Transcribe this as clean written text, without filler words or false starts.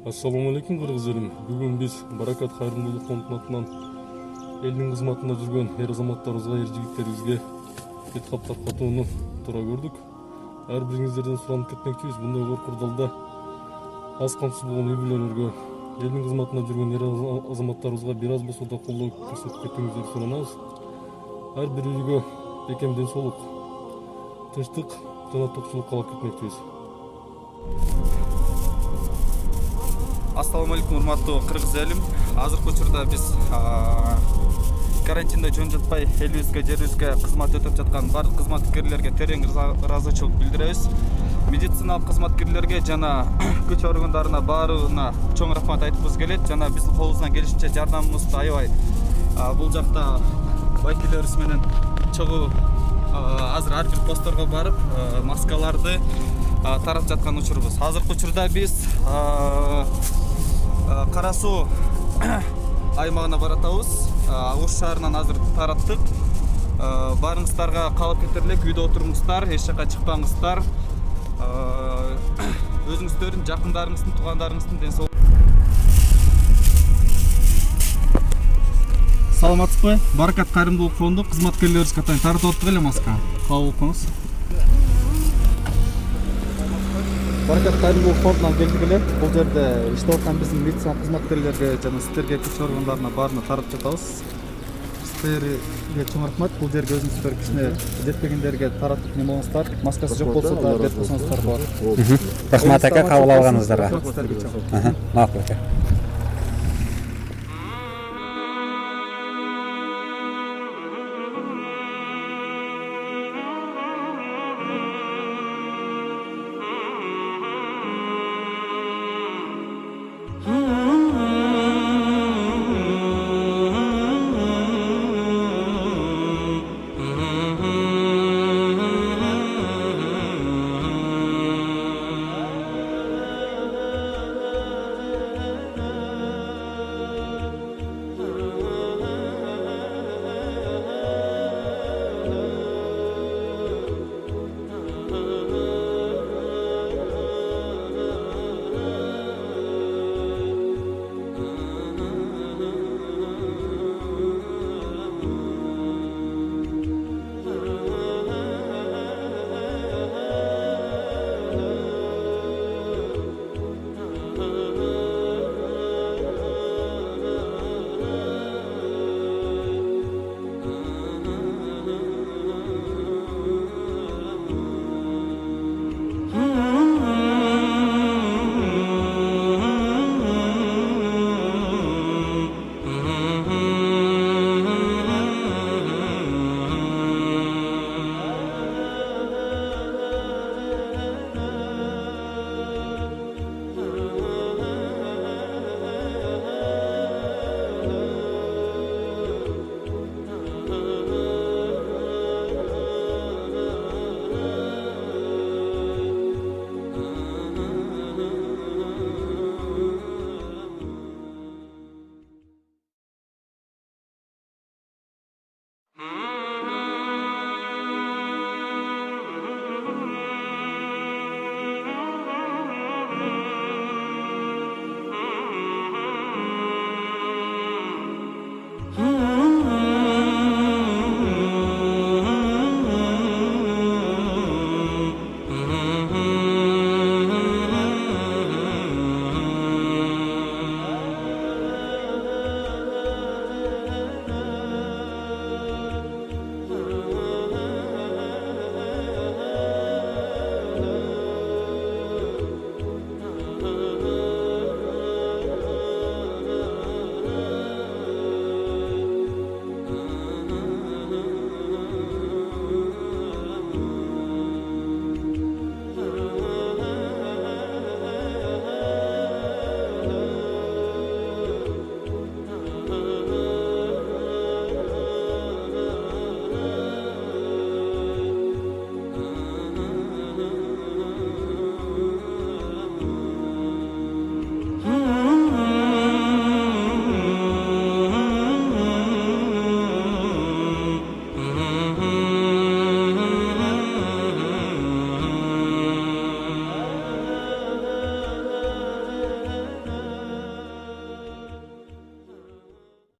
Ассаламу алейкум кыргыз элим. Бүгүн биз Баракат кайрымдуулук фондунун атынан элдин кызматында жүргөн эр азаматтарыбызга, эр жигиттерибизге бет кап таркатууну туура көрдүк. Ар бириңиздерден суранып кетмекчибиз, мындай оор курдалда аз камсыз болгон үй бүлөлөргө, элдин кызматында жүргөн эр азаматтарыбызга бир аз болсо да колдоо көрсөтүп кетүүңүздөрдү суранабыз. Ар бир үйгө бекем ден соолук, тынчтык жана токчулук каалап кетмекчибиз. Ассаламу алейкум, урматтуу кыргыз элим. Азыркы учурда биз карантинде жөн жатпай элибизге, жерибизге кызмат өтөп жаткан бардык кызматкерлерге терең ыраазычылык билдиребиз. Медициналык кызматкерлерге жана күч органдарына баарына чоң рахмат айткыбыз келет. Жана биздин колубуздан келишинче жардамыбызды аябай бул жакта вакилдерибиз менен чогуу азыр ар бир постторго барып маскаларды таратып жаткан учурубуз. Азыркы учурда биз Кара Суу аймагына баратабыз. Ош шаарынан азыр тараттык. Барыңыздарга калып кетерлик, үйдө отуруңуздар, эч жака чыкпаңыздар. Өзүңүздөрдүн, жакындарыңыздын, туугандарыңыздын ден соолугу. Саламатсызбы? Баракат кайрымдуулук фонду кызматкерлерибиз катары таратып аттык эле маска. Кабыл кылыңыз. Баракат кайрымдуулук фондунан келдик эле. Бул жерде иштеп аткан биздин медицина кызматкерлерге жана сиздерге, күч органдарына баарына таратып жатабыз. Сиздерге чоң рахмат. Бул жерге өзүңүздөр кичине жетпегендерге таратып немеңиздер. Маскасы жок болсо да берип койсоңуздар болот. Рахмат ака, кабыл алганыңыздарга. Сиздерге чоң. Макул ака.